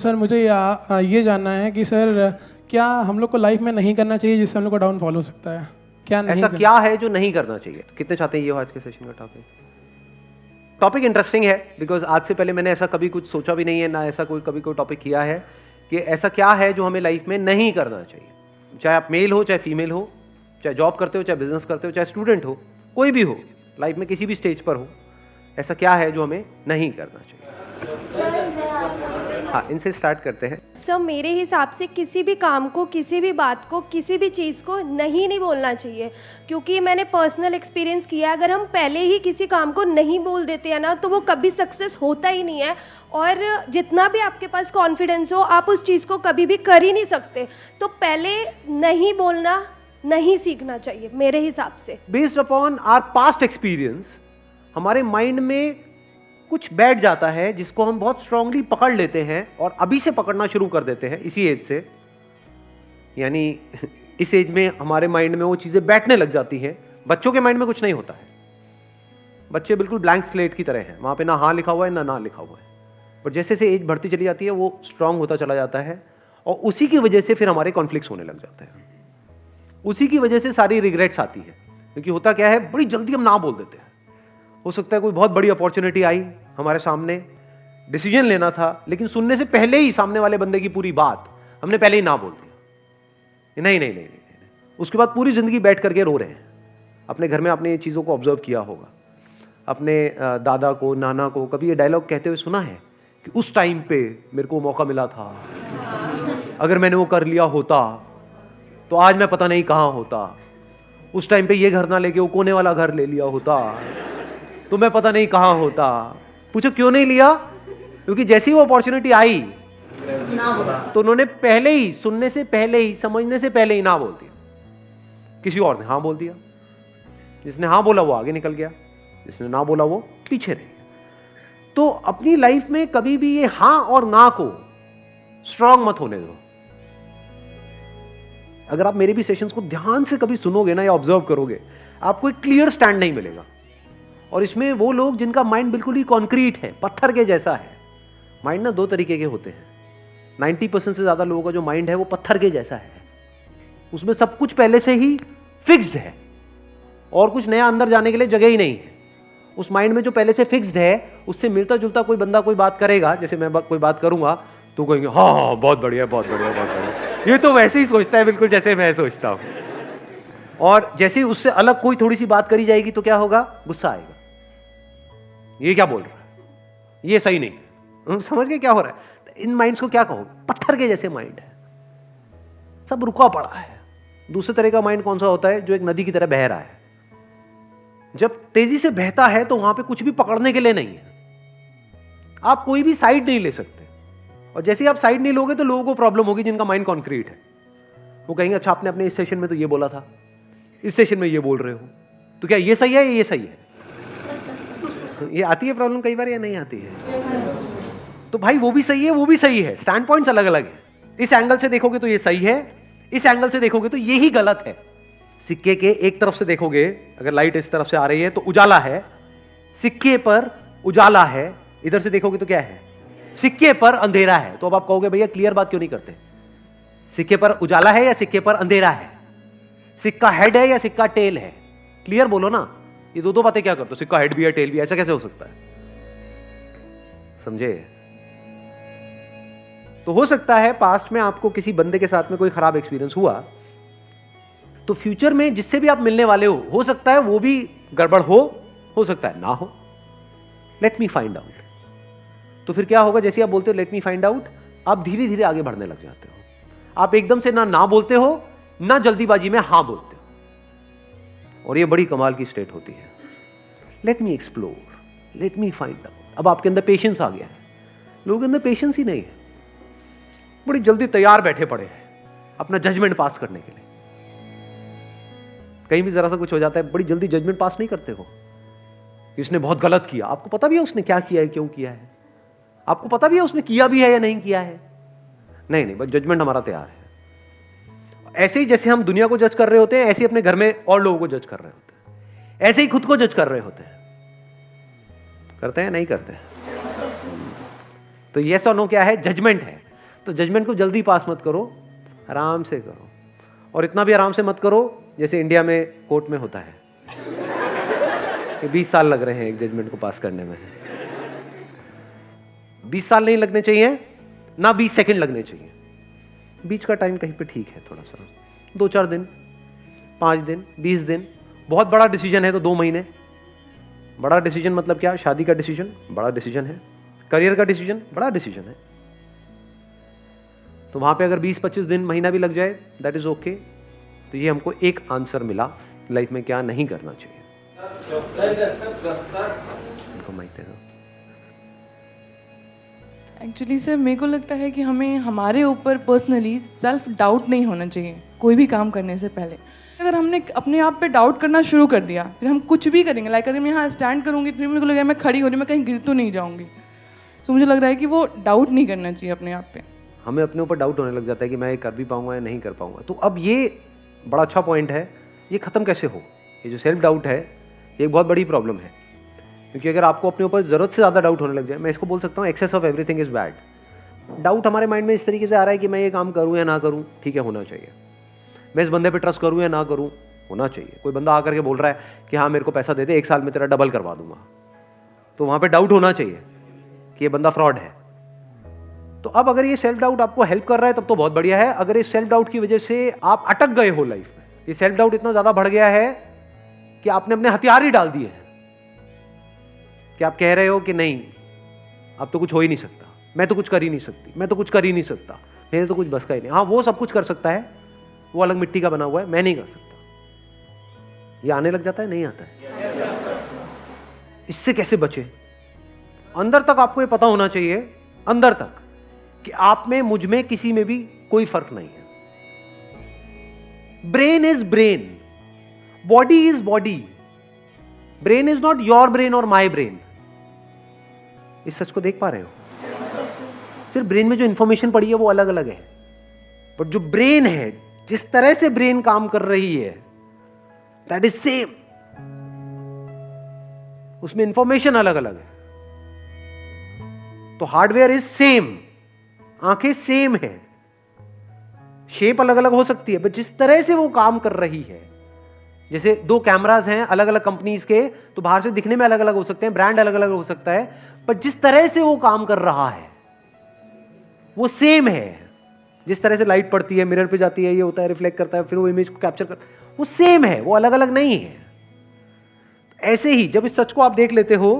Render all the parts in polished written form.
Sir मुझे ये जानना है कि सर क्या हम लोग को लाइफ में नहीं करना चाहिए जिससे हम लोग को डाउनफॉल हो सकता है? क्या नहीं ऐसा क्या है जो नहीं करना चाहिए? तो कितने चाहते हैं ये हो आज के सेशन का टॉपिक इंटरेस्टिंग है, बिकॉज आज से पहले मैंने ऐसा कभी कुछ सोचा भी नहीं है, ना ऐसा कभी कोई टॉपिक किया है कि ऐसा क्या है जो हमें लाइफ में नहीं करना चाहिए। चाहे आप मेल हो, चाहे फीमेल हो, चाहे जॉब करते हो, चाहे बिजनेस करते हो, चाहे स्टूडेंट हो, कोई भी हो, लाइफ में किसी भी स्टेज पर हो, ऐसा क्या है जो हमें नहीं करना चाहिए? हाँ, इनसे स्टार्ट करते हैं। सर मेरे हिसाब से किसी भी काम को, किसी भी बात को, किसी भी चीज़ को नहीं बोलना चाहिए, क्योंकि मैंने पर्सनल एक्सपीरियंस किया है। अगर हम पहले ही किसी काम को नहीं बोल देते हैं ना, तो वो कभी सक्सेस होता ही नहीं है, और जितना भी आपके पास कॉन्फिडेंस हो, आप उस चीज़ को कभी भी कर ही नहीं सकते। तो पहले नहीं बोलना नहीं सीखना चाहिए मेरे हिसाब से। Based upon our past experience हमारे माइंड में कुछ बैठ जाता है जिसको हम बहुत स्ट्रांगली पकड़ लेते हैं और अभी से पकड़ना शुरू कर देते हैं इसी एज से। यानी इस एज में हमारे माइंड में वो चीजें बैठने लग जाती हैं। बच्चों के माइंड में कुछ नहीं होता है, बच्चे बिल्कुल ब्लैंक स्लेट की तरह हैं, वहां पे ना हाँ लिखा हुआ है ना लिखा हुआ है। पर जैसे जैसे एज बढ़ती चली जाती है वो स्ट्रांग होता चला जाता है, और उसी की वजह से फिर हमारे कॉन्फ्लिक्ट्स होने लग जाते हैं। उसी की वजह से सारी रिग्रेट्स आती है, क्योंकि होता क्या है, बड़ी जल्दी हम ना बोल देते हैं। हो सकता है कोई बहुत बड़ी अपॉर्चुनिटी आई हमारे सामने, डिसीजन लेना था, लेकिन सुनने से पहले ही सामने वाले बंदे की पूरी बात हमने पहले ही ना बोल दिया। नहीं। उसके बाद पूरी जिंदगी बैठ करके रो रहे हैं। अपने घर में आपने चीज़ों को ऑब्जर्व किया होगा, अपने दादा को, नाना को कभी ये डायलॉग कहते हुए सुना है कि उस टाइम पे मेरे को मौका मिला था, अगर मैंने वो कर लिया होता तो आज मैं पता नहीं कहां होता, उस टाइम पे ये घर ना लेके वो कोने वाला घर ले लिया होता तो मैं पता नहीं कहां होता। पूछो क्यों नहीं लिया? क्योंकि जैसी वो अपॉर्चुनिटी आई तो उन्होंने पहले ही, सुनने से पहले ही, समझने से पहले ही ना बोल दिया। किसी और ने हाँ बोल दिया। जिसने हाँ बोला वो आगे निकल गया, जिसने ना बोला वो पीछे रह गया। तो अपनी लाइफ में कभी भी ये हाँ और ना को स्ट्रांग मत होने दो। अगर आप मेरे भी सेशंस को ध्यान से कभी सुनोगे ना या ऑब्जर्व करोगे, आपको एक क्लियर स्टैंड नहीं मिलेगा। और इसमें वो लोग जिनका माइंड बिल्कुल ही कॉन्क्रीट है, पत्थर के जैसा है। माइंड ना दो तरीके के होते हैं। 90% से ज्यादा लोगों का जो माइंड है वो पत्थर के जैसा है। उसमें सब कुछ पहले से ही फिक्स्ड है और कुछ नया अंदर जाने के लिए जगह ही नहीं है। उस माइंड में जो पहले से फिक्स्ड है, उससे मिलता जुलता कोई बंदा कोई बात करेगा, जैसे मैं कोई बात करूंगा तो कहेंगे हाँ बहुत बढ़िया बहुत बढ़िया बहुत बढ़िया, ये तो वैसे ही सोचता है बिल्कुल जैसे मैं सोचता हूं। और जैसे ही उससे अलग कोई थोड़ी सी बात करी जाएगी तो क्या होगा? गुस्सा आएगा, ये क्या बोल रहा है, ये सही नहीं। समझ गए क्या हो रहा है? इन माइंड्स को क्या कहो? पत्थर के जैसे माइंड है, सब रुका पड़ा है। दूसरे तरह का माइंड कौन सा होता है? जो एक नदी की तरह बह रहा है। जब तेजी से बहता है तो वहां पे कुछ भी पकड़ने के लिए नहीं है, आप कोई भी साइड नहीं ले सकते। और जैसे ही आप साइड नहीं लोगे तो लोगों को प्रॉब्लम होगी जिनका माइंड कॉन्क्रीट है। वो कहेंगे अच्छा आपने अपने इस सेशन में तो ये बोला था, इस सेशन में ये बोल रहे हो, तो क्या ये सही है या ये सही है? ये आती है प्रॉब्लम कई बार या नहीं आती है? तो भाई वो भी सही है, वो भी सही है, स्टैंड पॉइंट्स अलग अलग है। इस एंगल से देखोगे तो ये सही है, इस एंगल से देखोगे तो यही गलत है। सिक्के के एक तरफ से देखोगे, अगर लाइट इस तरफ से आ रही है तो उजाला है, सिक्के पर उजाला है। इधर से देखोगे तो क्या है? सिक्के पर अंधेरा है। तो अब आप कहोगे भैया क्लियर बात क्यों नहीं करते? सिक्के पर उजाला है या सिक्के पर अंधेरा है? सिक्का हेड है या सिक्का टेल है? क्लियर बोलो ना। ये दो बातें क्या करते हो? सिक्का हेड भी है टेल भी, ऐसा कैसे हो सकता है? समझे? तो हो सकता है पास्ट में आपको किसी बंदे के साथ में कोई खराब एक्सपीरियंस हुआ, तो फ्यूचर में जिससे भी आप मिलने वाले हो सकता है वो भी गड़बड़ हो सकता है ना हो। Let me find out. तो फिर क्या होगा? जैसे आप बोलते हो लेट मी फाइंड आउट, आप धीरे धीरे आगे बढ़ने लग जाते हो। आप एकदम से ना बोलते हो, ना जल्दीबाजी में हां बोलते हो, और ये बड़ी कमाल की स्टेट होती है। Let me explore, let me find out. अब आपके अंदर पेशेंस आ गया है। लोगों के अंदर पेशेंस ही नहीं है, बड़ी जल्दी तैयार बैठे पड़े हैं अपना जजमेंट पास करने के लिए। कहीं भी जरा सा कुछ हो जाता है, बड़ी जल्दी जजमेंट पास नहीं करते हो। इसने बहुत गलत किया, आपको पता भी है उसने क्या किया है, क्यों किया है, आपको पता भी है उसने किया भी है या नहीं किया है। नहीं, बस जजमेंट हमारा तैयार है। ऐसे ही जैसे हम दुनिया को जज कर रहे होते हैं, ऐसे ही अपने घर में और लोगों को जज कर रहे होते हैं, ऐसे ही खुद को जज कर रहे होते हैं। करते हैं नहीं करते हैं? तो यस और नो क्या है? जजमेंट है। तो जजमेंट को जल्दी पास मत करो, आराम से करो, और इतना भी आराम से मत करो जैसे इंडिया में कोर्ट में होता है कि 20 साल लग रहे हैं एक जजमेंट को पास करने में। 20 साल नहीं लगने चाहिए, ना 20 सेकंड लगने चाहिए, बीच का टाइम कहीं पे ठीक है, थोड़ा सा 2-4 दिन, 5 दिन, 20 दिन। बहुत बड़ा डिसीजन है तो 2 महीने। बड़ा डिसीजन मतलब क्या? शादी का डिसीजन बड़ा डिसीजन है, करियर का डिसीजन बड़ा डिसीजन है, तो वहां पे अगर 20-25 दिन, महीना भी लग जाए, दैट इज ओके। तो ये हमको एक आंसर मिला लाइफ में क्या नहीं करना चाहिए। एक्चुअली सर मेरे को लगता है कि हमें हमारे ऊपर पर्सनली सेल्फ डाउट नहीं होना चाहिए कोई भी काम करने से पहले। अगर हमने अपने आप पे डाउट करना शुरू कर दिया, फिर हम कुछ भी करेंगे, लाइक अगर मैं यहाँ स्टैंड करूँगी फिर मेरे को लगेगा मैं खड़ी हो रही, मैं कहीं गिर तो नहीं जाऊँगी। सो मुझे लग रहा है कि वो डाउट नहीं करना चाहिए अपने आप पे। हमें अपने ऊपर डाउट होने लग जाता है कि मैं ये कर भी पाऊंगा या नहीं कर पाऊंगा। तो अब ये बड़ा अच्छा पॉइंट है, ये ख़त्म कैसे हो? ये जो सेल्फ डाउट है ये एक बहुत बड़ी प्रॉब्लम है, क्योंकि अगर आपको अपने ऊपर ज़रूरत से ज़्यादा डाउट होने लग जाए, मैं इसको बोल सकता हूँ excess of everything is bad. Doubt हमारे माइंड में इस तरीके से आ रहा है कि मैं ये काम करूँ या ना करूँ, ठीक है, होना चाहिए। मैं इस बंदे पे ट्रस्ट करूँ या ना करूँ, होना चाहिए। कोई बंदा आकर के बोल रहा है कि हाँ मेरे को पैसा दे दे, 1 साल में तेरा डबल करवा दूंगा, तो वहाँ पे डाउट होना चाहिए कि ये बंदा फ्रॉड है। तो अब अगर ये सेल्फ डाउट आपको हेल्प कर रहा है तब तो बहुत बढ़िया है। अगर इस सेल्फ डाउट की वजह से आप अटक गए हो लाइफ में, ये सेल्फ डाउट इतना ज्यादा बढ़ गया है कि आपने अपने हथियार ही डाल दिए हैं, कि आप कह रहे हो कि नहीं अब तो कुछ हो ही नहीं सकता, मैं तो कुछ कर ही नहीं सकती, मैं तो कुछ कर ही नहीं सकता, मेरे तो कुछ बस का ही नहीं। हाँ वो सब कुछ कर सकता है, वो अलग मिट्टी का बना हुआ है, मैं नहीं कर सकता। ये आने लग जाता है, नहीं आता है। इससे कैसे बचे? अंदर तक आपको ये पता होना चाहिए, अंदर तक, कि आप में, मुझ में, किसी में भी कोई फर्क नहीं है। Brain is brain, body is body, brain is not your brain और माई ब्रेन। इस सच को देख पा रहे हो? सिर्फ ब्रेन में जो इंफॉर्मेशन पड़ी है वो अलग अलग है, बट जो ब्रेन है, जिस तरह से ब्रेन काम कर रही है, दैट इज सेम। उसमें इंफॉर्मेशन अलग अलग है। तो हार्डवेयर इज सेम, आंखें सेम है, शेप अलग अलग हो सकती है, बट जिस तरह से वो काम कर रही है, जैसे 2 कैमरास हैं अलग अलग कंपनीज के, तो बाहर से दिखने में अलग अलग हो सकते हैं, ब्रांड अलग अलग हो सकता है, पर जिस तरह से वो काम कर रहा है वो सेम है। जिस तरह से लाइट पड़ती है, मिरर पे जाती है, ये होता है, रिफ्लेक्ट करता है, फिर वो इमेज को कैप्चर करता है, वो सेम है, वो अलग अलग नहीं है। ऐसे ही जब इस सच को आप देख लेते हो,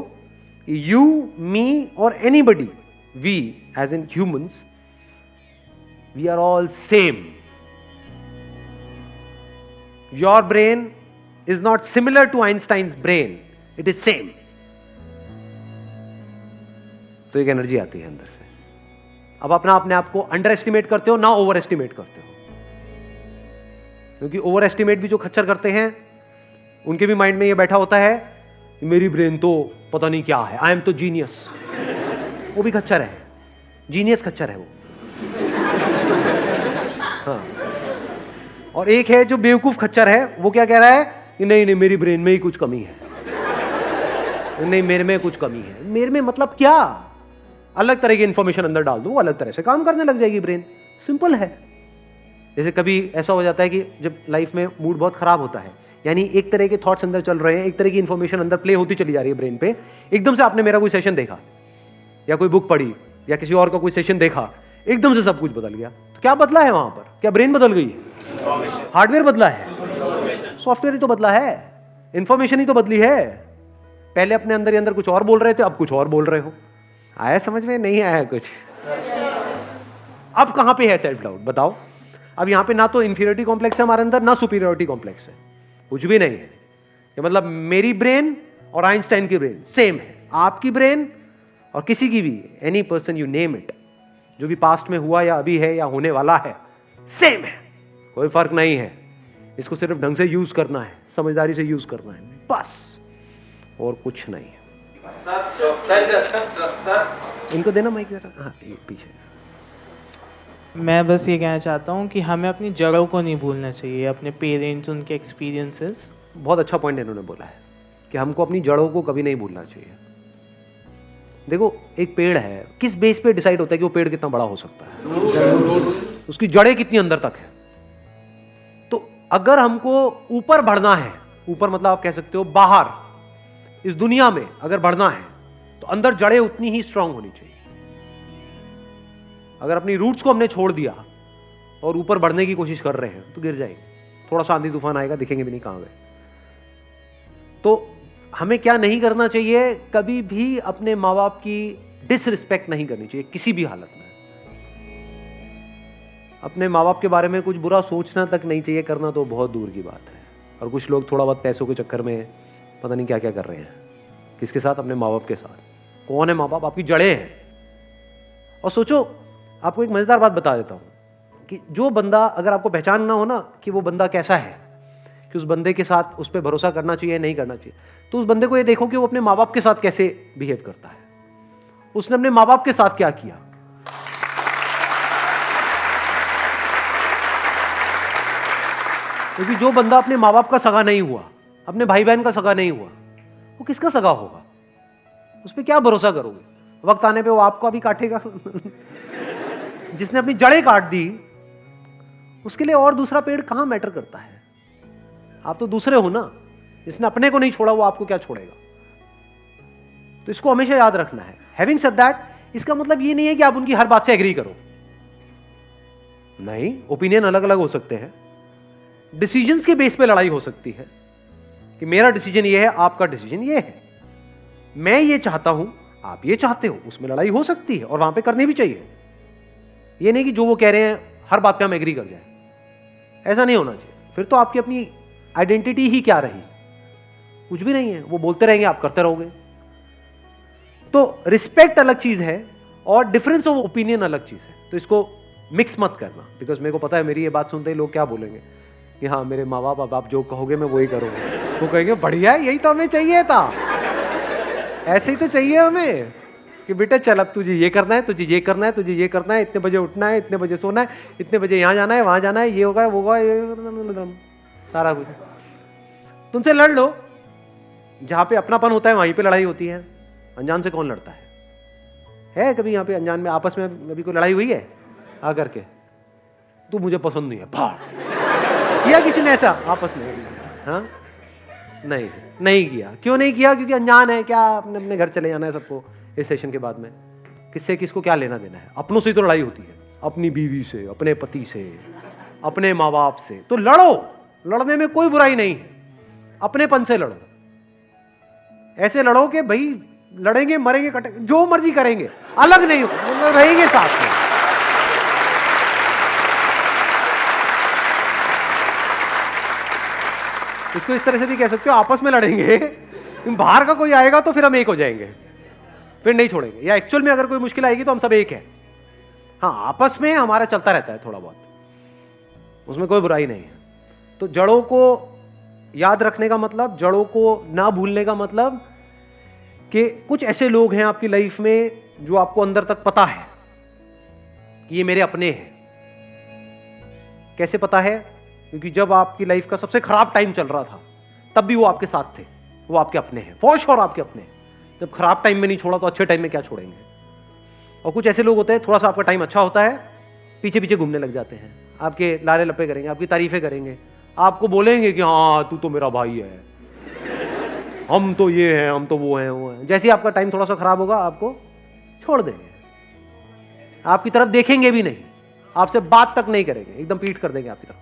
यू, मी और anybody, we as in humans, we are all same. Your brain is not similar to Einstein's brain, it is same. तो एक एनर्जी आती है अंदर से। अब अपने आप को अंडर एस्टिमेट करते हो ना ओवर एस्टिमेट करते हो, क्योंकि ओवर एस्टिमेट भी जो खच्चर करते हैं उनके भी माइंड में ये बैठा होता है कि मेरी ब्रेन तो पता नहीं क्या है, आई एम तो जीनियस। वो भी खच्चर है, जीनियस खच्चर है वो। हाँ। और एक है जो बेवकूफ खच्चर है, वो क्या कह रहा है कि नहीं नहीं मेरी ब्रेन में ही कुछ कमी है, नहीं मेरे में कुछ कमी है। मेरे में मतलब क्या? अलग तरह की इंफॉर्मेशन अंदर डाल दो, वो अलग तरह से काम करने लग जाएगी ब्रेन। सिंपल है। जैसे कभी ऐसा हो जाता है कि जब लाइफ में मूड बहुत खराब होता है, यानी एक तरह के थॉट्स अंदर चल रहे हैं, एक तरह की इंफॉर्मेशन अंदर प्ले होती चली जा रही है ब्रेन पे, एकदम से आपने मेरा कोई सेशन देखा या कोई बुक पढ़ी या किसी और का कोई सेशन देखा, एकदम से सब कुछ बदल गया। तो क्या बदला है वहां पर? क्या ब्रेन बदल गई है? हार्डवेयर बदला है, सॉफ्टवेयर ही तो बदला है, इंफॉर्मेशन ही तो बदली है। पहले अपने अंदर ही अंदर कुछ और बोल रहे थे, अब कुछ और बोल रहे हो। आया समझ में? नहीं आया कुछ? अब कहां पे है सेल्फ डाउट बताओ? अब यहां पे ना तो इंफीरियरिटी कॉम्प्लेक्स है हमारे अंदर, ना सुपीरियरिटी कॉम्प्लेक्स है, कुछ भी नहीं है। ये मतलब मेरी ब्रेन और आइंस्टाइन की ब्रेन सेम है, आपकी ब्रेन और किसी की भी, any person you name it, जो भी पास्ट में हुआ या अभी है या होने वाला है, सेम है, कोई फर्क नहीं है। इसको सिर्फ ढंग से यूज करना है, समझदारी से यूज करना है, बस, और कुछ नहीं है। इनको देना माइक जरा। हाँ पीछे। मैं बस ये कहना चाहता हूँ कि हमें अपनी जड़ों को नहीं भूलना चाहिए, अपने पेरेंट्स, उनके एक्सपीरियंसेस। बहुत अच्छा पॉइंट इन्होंने बोला है कि हमको अपनी जड़ों को कभी नहीं भूलना चाहिए। देखो एक पेड़ है, किस बेस पे डिसाइड होता है कि वो पेड़ कितना बड़ा हो सकता है? उसकी जड़ें कितनी अंदर तक है। तो अगर हमको ऊपर बढ़ना है, ऊपर मतलब आप कह सकते हो बाहर इस दुनिया में अगर बढ़ना है, तो अंदर जड़ें उतनी ही स्ट्रांग होनी चाहिए। अगर अपनी रूट्स को हमने छोड़ दिया और ऊपर बढ़ने की कोशिश कर रहे हैं तो गिर जाएंगे। थोड़ा सा आंधी तूफान आएगा, दिखेंगे भी नहीं कहां गए। तो हमें क्या नहीं करना चाहिए, कभी भी अपने माँ बाप की डिसरिस्पेक्ट नहीं करनी चाहिए किसी भी हालत में। अपने माँ बाप के बारे में कुछ बुरा सोचना तक नहीं चाहिए, करना तो बहुत दूर की बात है। और कुछ लोग थोड़ा बहुत पैसों के चक्कर में पता नहीं क्या क्या कर रहे हैं। किसके साथ? अपने माँ बाप के साथ। कौन है माँ बाप? आपकी जड़ें हैं। और सोचो, आपको एक मजेदार बात बता देता हूं कि जो बंदा, अगर आपको पहचानना हो ना कि वो बंदा कैसा है, कि उस बंदे के साथ उस पर भरोसा करना चाहिए नहीं करना चाहिए, तो उस बंदे को ये देखो कि वो अपने माँ बाप के साथ कैसे बिहेव करता है। उसने अपने माँ बाप के साथ क्या किया। क्योंकि जो बंदा अपने माँ बाप का सगा नहीं हुआ, अपने भाई बहन का सगा नहीं हुआ, वो किसका सगा होगा? उस पर क्या भरोसा करोगे? वक्त आने पे वो आपको भी काटेगा। जिसने अपनी जड़ें काट दी, उसके लिए और दूसरा पेड़ कहां मैटर करता है? आप तो दूसरे हो ना। जिसने अपने को नहीं छोड़ा वो आपको क्या छोड़ेगा? तो इसको हमेशा याद रखना है। हैविंग सेड दैट, इसका मतलब ये नहीं है कि आप उनकी हर बात से एग्री करो। नहीं, ओपिनियन अलग अलग हो सकते हैं। डिसीजंस के बेस पे लड़ाई हो सकती है कि मेरा डिसीजन ये है, आपका डिसीजन ये है, मैं ये चाहता हूं, आप ये चाहते हो। उसमें लड़ाई हो सकती है और वहां पे करनी भी चाहिए। ये नहीं कि जो वो कह रहे हैं हर बात पे हम एग्री कर जाए। ऐसा नहीं होना चाहिए। फिर तो आपकी अपनी आइडेंटिटी ही क्या रही? कुछ भी नहीं है। वो बोलते रहेंगे, आप करते रहोगे। तो रिस्पेक्ट अलग चीज है और डिफरेंस ऑफ ओपिनियन अलग चीज है। तो इसको मिक्स मत करना। बिकॉज मेरे को पता है मेरी ये बात सुनते ही लोग क्या बोलेंगे कि हाँ, मेरे माँ बाप, अब आप जो कहोगे मैं वही करूंगा। वो कहेंगे बढ़िया है, यही तो हमें चाहिए था। ऐसे ही तो चाहिए हमें कि बेटा चल, अब तुझे ये करना है, तुझे ये करना है, तुझे ये करना है, इतने बजे उठना है, इतने बजे सोना है, इतने बजे यहाँ जाना है, वहां जाना है, ये होगा वो होगा, ये सारा कुछ। तुमसे लड़ लो। जहां पे अपनापन होता है वहीं पे लड़ाई होती है। अनजान से कौन लड़ता है कभी यहाँ पे अनजान में आपस में अभी कोई लड़ाई हुई है आकर के? तू मुझे पसंद नहीं है, भाड़ किया किसी ने ऐसा आपस में? हाँ, नहीं किया। क्यों नहीं किया? क्योंकि अनजान है। क्या अपने अपने घर चले जाना है सबको इस सेशन के बाद में? किससे किसको क्या लेना देना है? अपनों से ही तो लड़ाई होती है, अपनी बीवी से, अपने पति से, अपने माँ बाप से। तो लड़ो, लड़ने में कोई बुराई नहीं है। अपनेपन से लड़ो। ऐसे लड़ो कि भाई लड़ेंगे, मरेंगे, कटेंगे, जो मर्जी करेंगे, अलग नहीं हो, रहेंगे साथ में। इसको इस तरह से भी कह सकते हो, आपस में लड़ेंगे, बाहर का कोई आएगा तो फिर हम एक हो जाएंगे, फिर नहीं छोड़ेंगे। या एक्चुअल में अगर कोई मुश्किल आएगी तो हम सब एक है। हाँ, आपस में हमारा चलता रहता है थोड़ा बहुत, उसमें कोई बुराई नहीं है। तो जड़ों को याद रखने का मतलब, जड़ों को ना भूलने का मतलब कि कुछ ऐसे लोग हैं आपकी लाइफ में जो आपको अंदर तक पता है कि ये मेरे अपने हैं। कैसे पता है? क्योंकि जब आपकी लाइफ का सबसे खराब टाइम चल रहा था तब भी वो आपके साथ थे, वो आपके अपने हैं, फॉर श्योर आपके अपने हैं। जब खराब टाइम में नहीं छोड़ा तो अच्छे टाइम में क्या छोड़ेंगे? और कुछ ऐसे लोग होते हैं, थोड़ा सा आपका टाइम अच्छा होता है, पीछे पीछे घूमने लग जाते हैं, आपके लारे लपे करेंगे, आपकी तारीफें करेंगे, आपको बोलेंगे कि हाँ तू तो मेरा भाई है, हम तो ये हैं, हम तो वो हैं। जैसे ही आपका टाइम थोड़ा सा खराब होगा आपको छोड़ देंगे, आपकी तरफ देखेंगे भी नहीं, आपसे बात तक नहीं करेंगे, एकदम पीठ कर देंगे आपकी तरफ।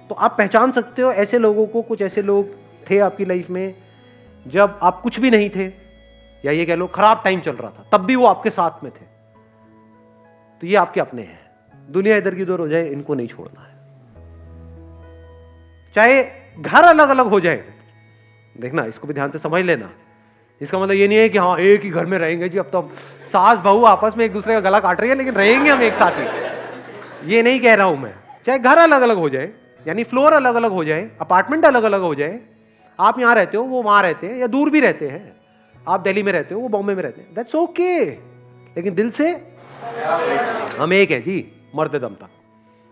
तो आप पहचान सकते हो ऐसे लोगों को। कुछ ऐसे लोग थे आपकी लाइफ में जब आप कुछ भी नहीं थे, या ये कह लो खराब टाइम चल रहा था, तब भी वो आपके साथ में थे। तो ये आपके अपने हैं। दुनिया इधर की उधर हो जाए, इनको नहीं छोड़ना है। चाहे घर अलग अलग हो जाए, देखना, इसको भी ध्यान से समझ लेना। इसका मतलब ये नहीं है कि हाँ एक ही घर में रहेंगे जी, अब तो सास बहू आपस में एक दूसरे का गला काट रही है लेकिन रहेंगे हम एक साथ ही, ये नहीं कह रहा हूं मैं। चाहे घर अलग अलग हो जाए, यानी फ्लोर अलग अलग हो जाए, अपार्टमेंट अलग अलग हो जाए, आप यहां रहते हो वो वहां रहते हैं, या दूर भी रहते हैं, आप दिल्ली में रहते हो वो बॉम्बे में रहते हैं, दैट्स ओके। लेकिन दिल से हम एक है जी, मरते दम तक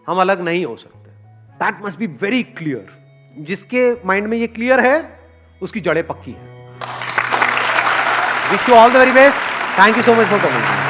हम अलग नहीं हो सकते। That must be very clear. जिसके माइंड में ये क्लियर है उसकी जड़ें पक्की है। Wish you all the very best. Thank you so much for coming.